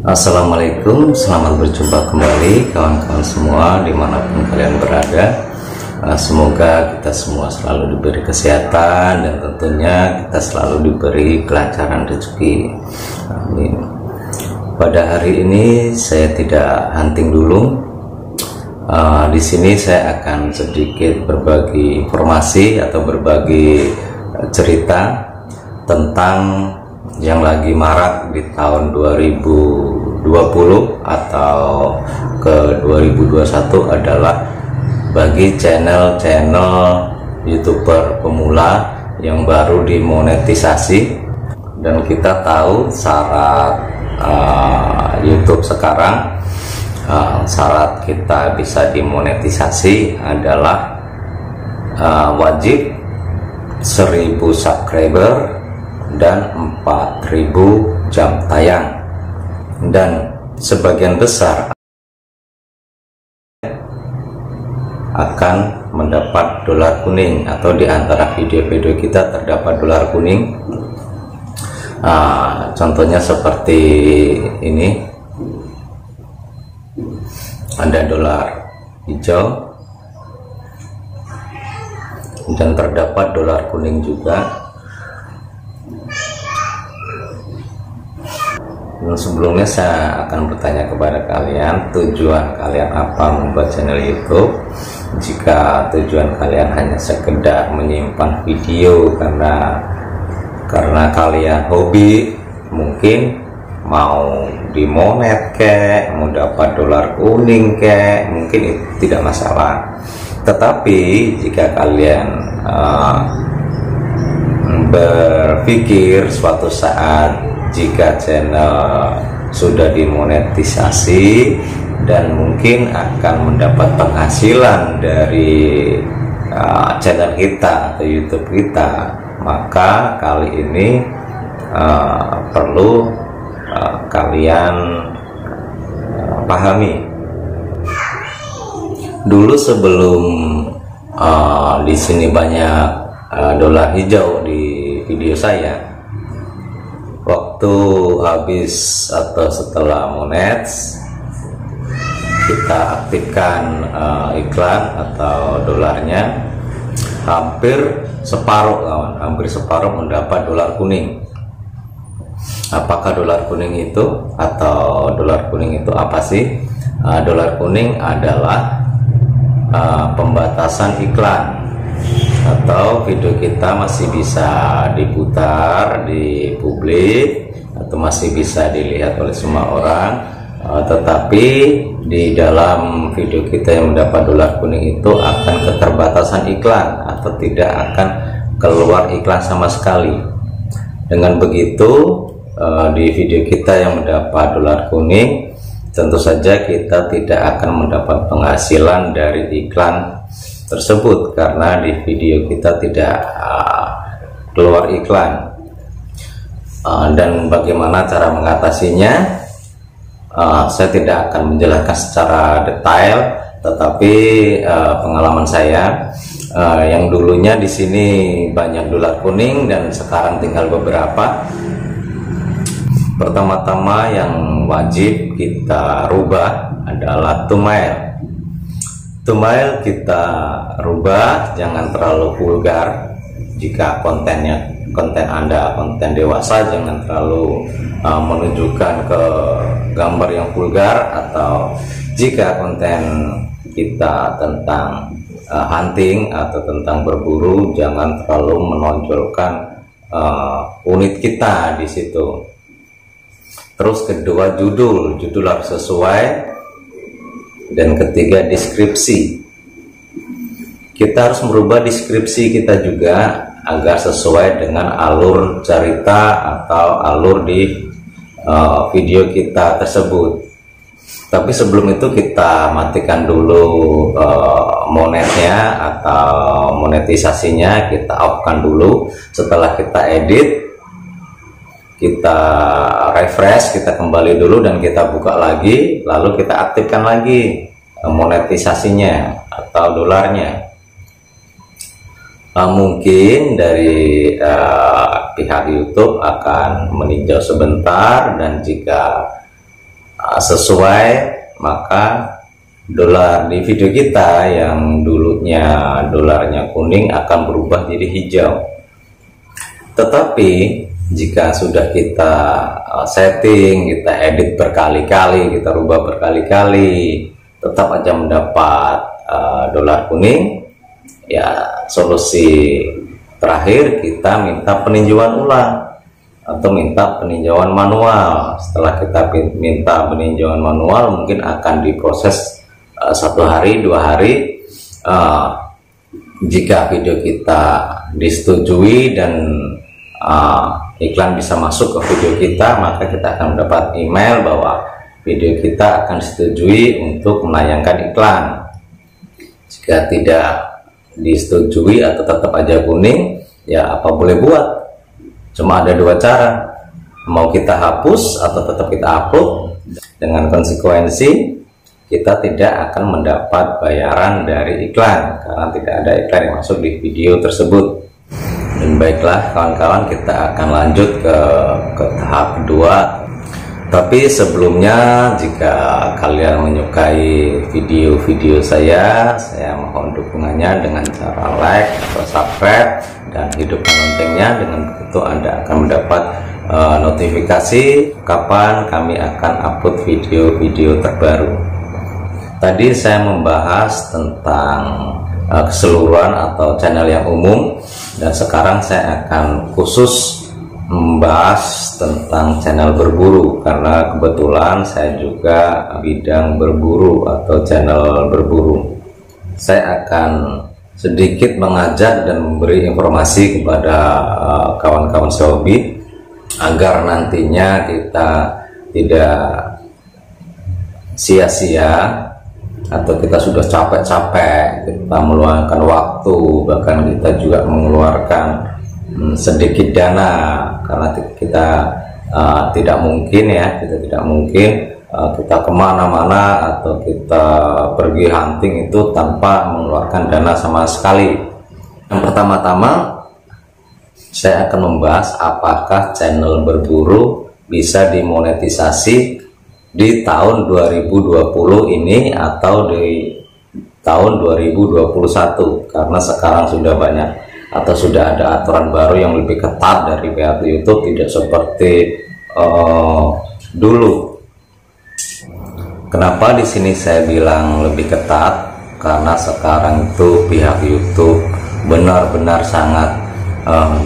Assalamualaikum, selamat berjumpa kembali kawan-kawan semua dimanapun kalian berada. Semoga kita semua selalu diberi kesehatan dan tentunya kita selalu diberi kelancaran rezeki. Amin. Pada hari ini saya tidak hunting dulu. Di sini saya akan sedikit berbagi informasi atau berbagi cerita tentang yang lagi marak di tahun 2020 atau ke 2021 adalah bagi channel-channel YouTuber pemula yang baru dimonetisasi. Dan kita tahu syarat YouTube sekarang, syarat kita bisa dimonetisasi adalah wajib 1000 subscriber dan 4000 jam tayang, dan sebagian besar akan mendapat dolar kuning, atau di antara video-video kita terdapat dolar kuning. Contohnya seperti ini, ada dolar hijau dan terdapat dolar kuning juga. Sebelumnya saya akan bertanya kepada kalian, tujuan kalian apa membuat channel YouTube? Jika tujuan kalian hanya sekedar menyimpan video karena kalian hobi, mungkin mau dimonet kek, mau dapat dolar kuning kek, mungkin itu tidak masalah. Tetapi jika kalian berpikir suatu saat jika channel sudah dimonetisasi dan mungkin akan mendapat penghasilan dari channel kita atau YouTube kita, maka kali ini perlu kalian pahami. Dulu sebelum di sini banyak dolar hijau di video saya, waktu habis atau setelah monet, kita aktifkan iklan atau dolarnya, hampir separuh kawan, hampir separuh mendapat dolar kuning. Apakah dolar kuning itu atau dolar kuning itu apa sih? Dolar kuning adalah pembatasan iklan, atau video kita masih bisa diputar di publik atau masih bisa dilihat oleh semua orang, tetapi di dalam video kita yang mendapat dolar kuning itu akan keterbatasan iklan atau tidak akan keluar iklan sama sekali. Dengan begitu di video kita yang mendapat dolar kuning, tentu saja kita tidak akan mendapat penghasilan dari iklan tersebut karena di video kita tidak keluar iklan. Dan bagaimana cara mengatasinya, saya tidak akan menjelaskan secara detail, tetapi pengalaman saya yang dulunya di sini banyak dolar kuning dan sekarang tinggal beberapa. Pertama-tama yang wajib kita rubah adalah thumbnail. Thumbnail kita rubah, jangan terlalu vulgar. Jika konten Anda konten dewasa, jangan terlalu menunjukkan ke gambar yang vulgar, atau jika konten kita tentang hunting atau tentang berburu, jangan terlalu menonjolkan unit kita di situ. Terus kedua, judul harus sesuai. Dan ketiga, deskripsi. Kita harus merubah deskripsi kita juga agar sesuai dengan alur cerita atau alur di video kita tersebut. Tapi sebelum itu kita matikan dulu monetnya atau monetisasinya, kita off-kan dulu. Setelah kita edit, kita refresh, kita kembali dulu dan kita buka lagi, lalu kita aktifkan lagi monetisasinya atau dolarnya. Mungkin dari pihak YouTube akan meninjau sebentar, dan jika sesuai, maka dolar di video kita yang dulunya dolarnya kuning akan berubah jadi hijau. Tetapi jika sudah kita setting, kita edit berkali-kali, kita rubah berkali-kali, tetap aja mendapat dolar kuning, ya solusi terakhir kita minta peninjauan ulang atau minta peninjauan manual. Setelah kita minta peninjauan manual, mungkin akan diproses 1 hari 2 hari. Jika video kita disetujui dan iklan bisa masuk ke video kita, maka kita akan mendapat email bahwa video kita akan disetujui untuk menayangkan iklan. Jika tidak disetujui atau tetap aja kuning, ya apa boleh buat. Cuma ada 2 cara, mau kita hapus atau tetap kita upload. Dengan konsekuensi kita tidak akan mendapat bayaran dari iklan karena tidak ada iklan yang masuk di video tersebut. Dan baiklah kawan-kawan, kita akan lanjut ke tahap kedua. Tapi sebelumnya, jika kalian menyukai video-video saya mohon dukungannya dengan cara like atau subscribe dan hidupkan loncengnya. Dengan begitu Anda akan mendapat notifikasi kapan kami akan upload video-video terbaru. Tadi saya membahas tentang keseluruhan atau channel yang umum, dan sekarang saya akan khusus membahas tentang channel berburu, karena kebetulan saya juga bidang berburu atau channel berburu. Saya akan sedikit mengajak dan memberi informasi kepada kawan-kawan sehobi agar nantinya kita tidak sia-sia atau kita sudah capek-capek, kita meluangkan waktu, bahkan kita juga mengeluarkan sedikit dana, karena kita tidak mungkin kita kemana-mana atau kita pergi hunting itu tanpa mengeluarkan dana sama sekali. Yang pertama-tama saya akan membahas apakah channel berburu bisa dimonetisasi di tahun 2020 ini atau di tahun 2021, karena sekarang sudah banyak atau sudah ada aturan baru yang lebih ketat dari pihak YouTube, tidak seperti dulu. Kenapa di sini saya bilang lebih ketat? Karena sekarang itu pihak YouTube benar-benar sangat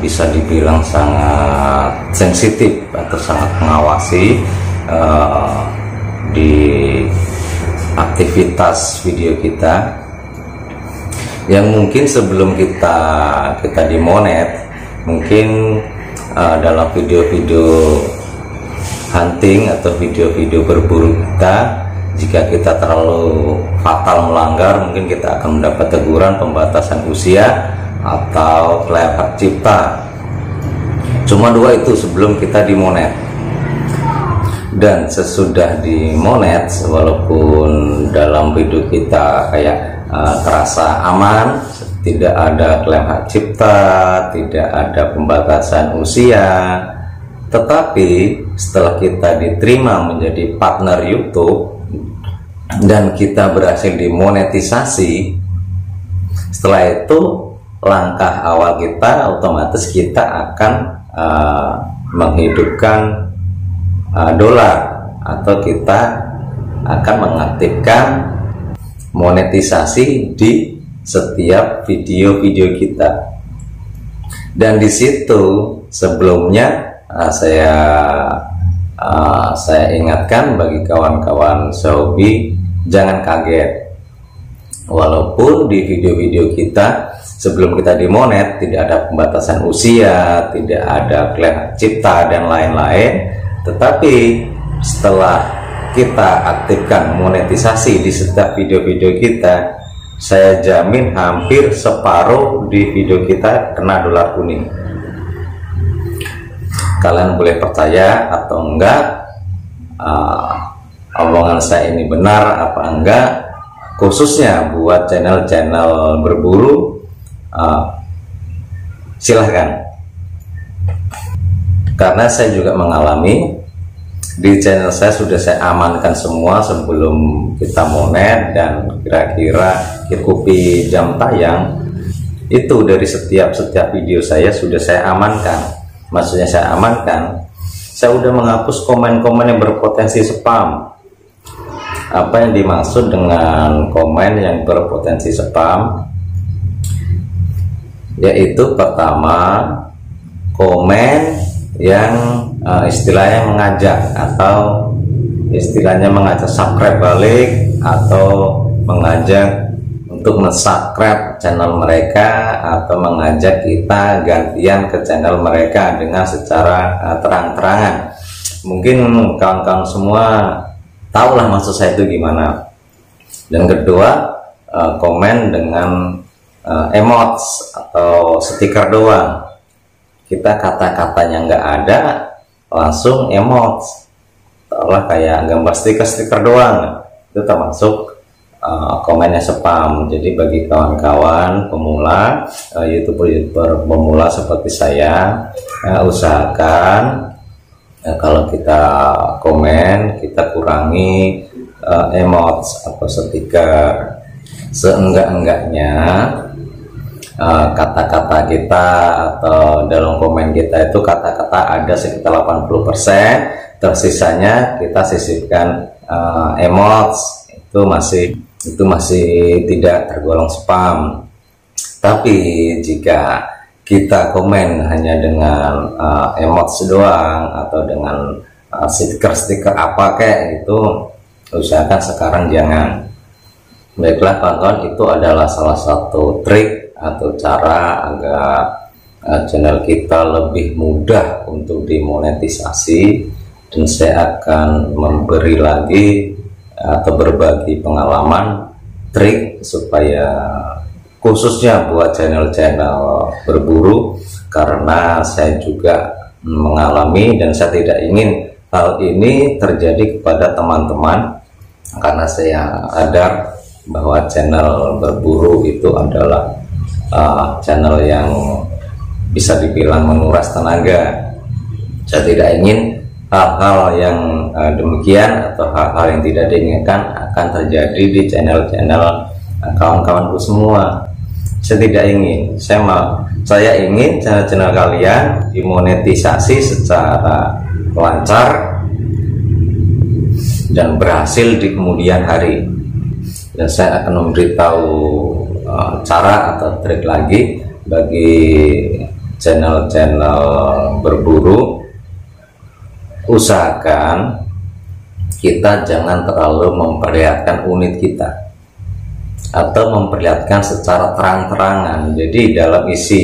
bisa dibilang sangat sensitif atau sangat mengawasi di aktivitas video kita, yang mungkin sebelum kita dimonet, mungkin dalam video-video hunting atau video-video berburu kita, jika kita terlalu fatal melanggar, mungkin kita akan mendapat teguran, pembatasan usia, atau klaim hak cipta. Cuma 2 itu sebelum kita dimonet. Dan sesudah dimonet, walaupun dalam video kita kayak terasa aman, tidak ada klaim hak cipta, tidak ada pembatasan usia, tetapi setelah kita diterima menjadi partner YouTube dan kita berhasil dimonetisasi, setelah itu langkah awal kita otomatis kita akan menghidupkan dolar, atau kita akan mengaktifkan monetisasi di setiap video-video kita. Dan di situ sebelumnya saya ingatkan bagi kawan-kawan sehobi, jangan kaget. Walaupun di video-video kita sebelum kita dimonet tidak ada pembatasan usia, tidak ada klaim hak cipta dan lain-lain, tetapi setelah kita aktifkan monetisasi di setiap video-video kita, saya jamin hampir separuh di video kita kena dolar kuning. Kalian boleh percaya atau enggak omongan saya ini benar apa enggak, khususnya buat channel-channel berburu, silahkan. Karena saya juga mengalami Di channel saya sudah saya amankan semua sebelum kita monet, dan kira-kira ikuti jam tayang itu dari setiap video saya sudah saya amankan. Maksudnya saya amankan, saya udah menghapus komen-komen yang berpotensi spam. Apa yang dimaksud dengan komen yang berpotensi spam? Yaitu pertama, komen yang istilahnya mengajak, atau istilahnya mengajak subscribe balik, atau mengajak untuk men-subscribe channel mereka, atau mengajak kita gantian ke channel mereka dengan secara terang-terangan. Mungkin kawan-kawan semua tahulah maksud saya itu gimana. Dan kedua, komen dengan emotes atau stiker doang. Kita kata-katanya nggak ada, langsung emotes, seolah kayak gambar stiker doang. Itu termasuk komennya spam. Jadi bagi kawan-kawan pemula, YouTuber pemula seperti saya, usahakan kalau kita komen, kita kurangi emotes atau stiker. Seenggak-enggaknya kata-kata kita atau dalam komen kita itu kata-kata ada sekitar 80%, tersisanya kita sisipkan emotes. Itu masih tidak tergolong spam. Tapi jika kita komen hanya dengan emotes doang, atau dengan stiker apa kayak itu, usahakan sekarang jangan. Baiklah kawan-kawan, itu adalah salah satu trik atau cara agar channel kita lebih mudah untuk dimonetisasi. Dan saya akan memberi lagi atau berbagi pengalaman trik supaya khususnya buat channel-channel berburu, karena saya juga mengalami dan saya tidak ingin hal ini terjadi kepada teman-teman, karena saya sadar bahwa channel berburu itu adalah channel yang bisa dibilang menguras tenaga. Saya tidak ingin hal-hal yang demikian atau hal-hal yang tidak diinginkan akan terjadi di channel-channel kawan-kawanku semua. Saya tidak ingin. Saya ingin channel-channel kalian dimonetisasi secara lancar dan berhasil di kemudian hari. Dan saya akan memberitahu cara atau trik lagi bagi channel-channel berburu. Usahakan kita jangan terlalu memperlihatkan unit kita atau memperlihatkan secara terang-terangan. Jadi dalam isi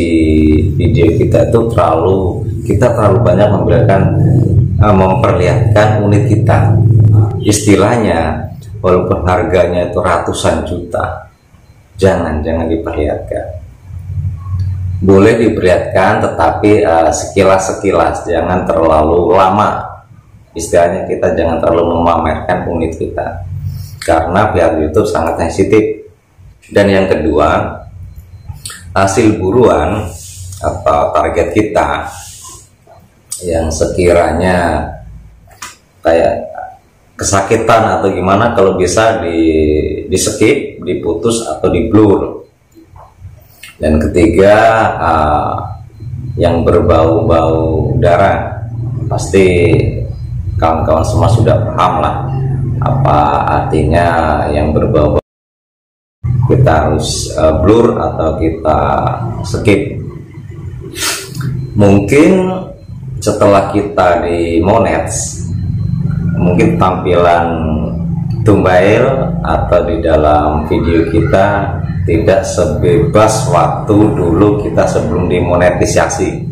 video kita itu terlalu banyak memperlihatkan unit kita. Istilahnya, walaupun harganya itu ratusan juta, jangan diperlihatkan. Boleh diperlihatkan, tetapi sekilas-sekilas, jangan terlalu lama. Istilahnya kita jangan terlalu memamerkan unit kita, karena pihak YouTube sangat sensitif. Dan yang kedua, hasil buruan atau target kita yang sekiranya kayak kesakitan atau gimana, kalau bisa di skip, diputus atau di blur. Dan ketiga, yang berbau-bau darah, pasti kawan-kawan semua sudah paham lah apa artinya yang berbau-bau. Kita harus blur atau kita skip. Mungkin setelah kita di monet, mungkin tampilan thumbnail atau di dalam video kita tidak sebebas waktu dulu kita sebelum dimonetisasi.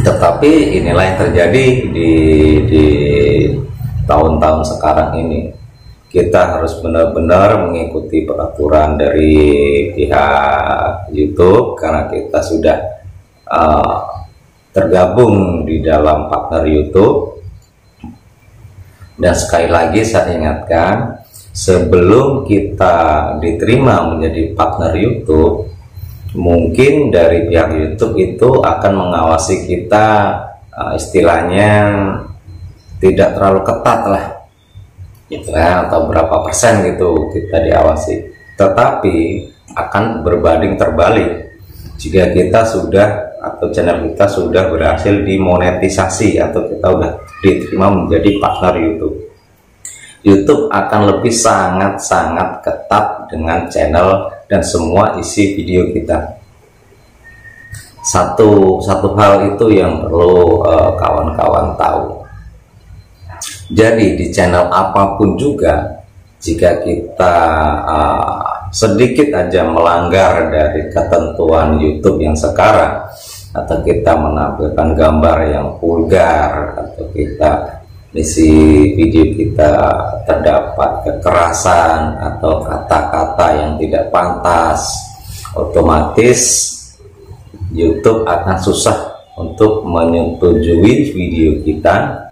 Tetapi inilah yang terjadi di tahun-tahun sekarang ini. Kita harus benar-benar mengikuti peraturan dari pihak YouTube, karena kita sudah tergabung di dalam partner YouTube. Dan sekali lagi saya ingatkan, sebelum kita diterima menjadi partner YouTube, mungkin dari pihak YouTube itu akan mengawasi kita, istilahnya tidak terlalu ketat lah gitu ya, atau berapa persen gitu kita diawasi. Tetapi akan berbanding terbalik jika kita sudah atau channel kita sudah berhasil dimonetisasi atau kita sudah diterima menjadi partner YouTube. YouTube akan lebih sangat-sangat ketat dengan channel dan semua isi video kita. Satu hal itu yang perlu kawan-kawan tahu. Jadi di channel apapun juga, jika kita sedikit aja melanggar dari ketentuan YouTube yang sekarang, atau kita menampilkan gambar yang vulgar, atau kita isi video kita terdapat kekerasan atau kata-kata yang tidak pantas, otomatis YouTube akan susah untuk menyetujui video kita,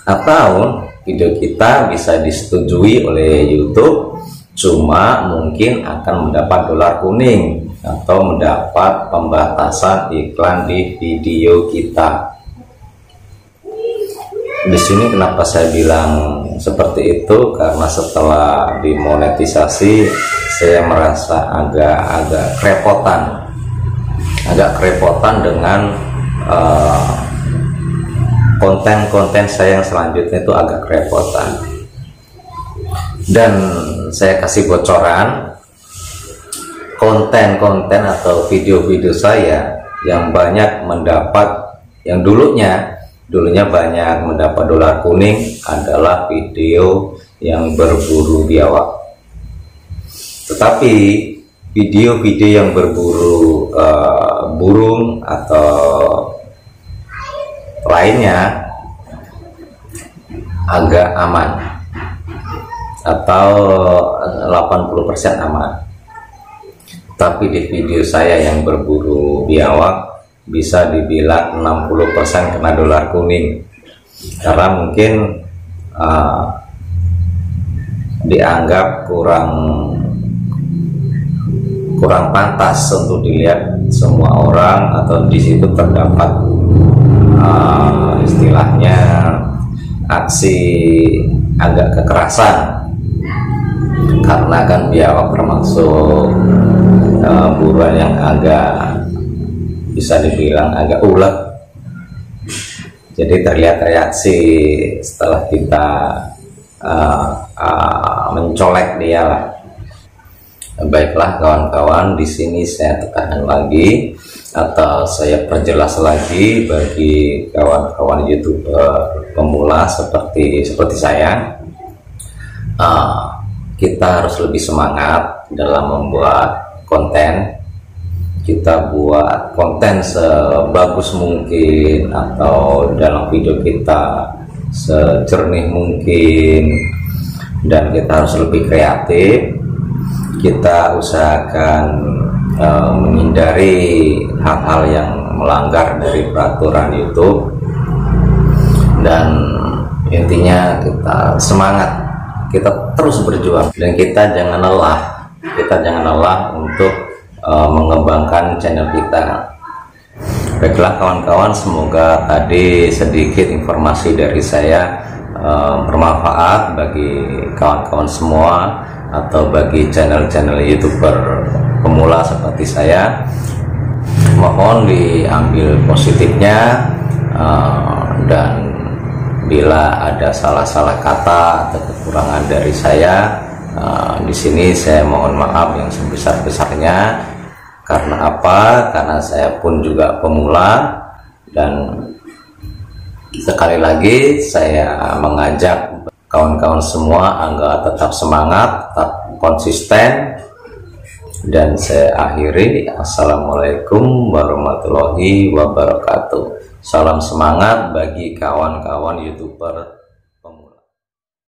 atau video kita bisa disetujui oleh YouTube, cuma mungkin akan mendapat dolar kuning atau mendapat pembatasan iklan di video kita. Di sini kenapa saya bilang seperti itu, karena setelah dimonetisasi saya merasa agak kerepotan dengan konten-konten saya yang selanjutnya itu agak kerepotan. Dan saya kasih bocoran, konten-konten atau video-video saya yang banyak mendapat, yang dulunya banyak mendapat dolar kuning adalah video yang berburu biawak. Tetapi video-video yang berburu burung atau lainnya agak aman, atau 80% aman. Tapi di video saya yang berburu biawak bisa dibilang 60% kena dolar kuning, karena mungkin dianggap kurang pantas untuk dilihat semua orang, atau di situ terdapat istilahnya aksi agak kekerasan, karena kan biawak termasuk buruan yang agak, bisa dibilang agak ulet. Jadi terlihat reaksi setelah kita mencolek dia lah. Baiklah kawan-kawan, di sini saya tekankan lagi atau saya perjelas lagi bagi kawan-kawan YouTuber pemula seperti saya, kita harus lebih semangat dalam membuat konten. Kita buat konten sebagus mungkin, atau dalam video kita sejernih mungkin, dan kita harus lebih kreatif. Kita usahakan menghindari hal-hal yang melanggar dari peraturan YouTube, dan intinya kita semangat, kita terus berjuang, dan kita jangan lelah untuk mengembangkan channel kita. Baiklah kawan-kawan, semoga tadi sedikit informasi dari saya bermanfaat bagi kawan-kawan semua, atau bagi channel-channel YouTuber pemula seperti saya. Mohon diambil positifnya, dan bila ada salah-salah kata atau kekurangan dari saya, di sini saya mohon maaf yang sebesar-besarnya. Karena apa? Karena saya pun juga pemula, dan sekali lagi saya mengajak kawan-kawan semua agar tetap semangat, tetap konsisten. Dan saya akhiri, assalamualaikum warahmatullahi wabarakatuh. Salam semangat bagi kawan-kawan YouTuber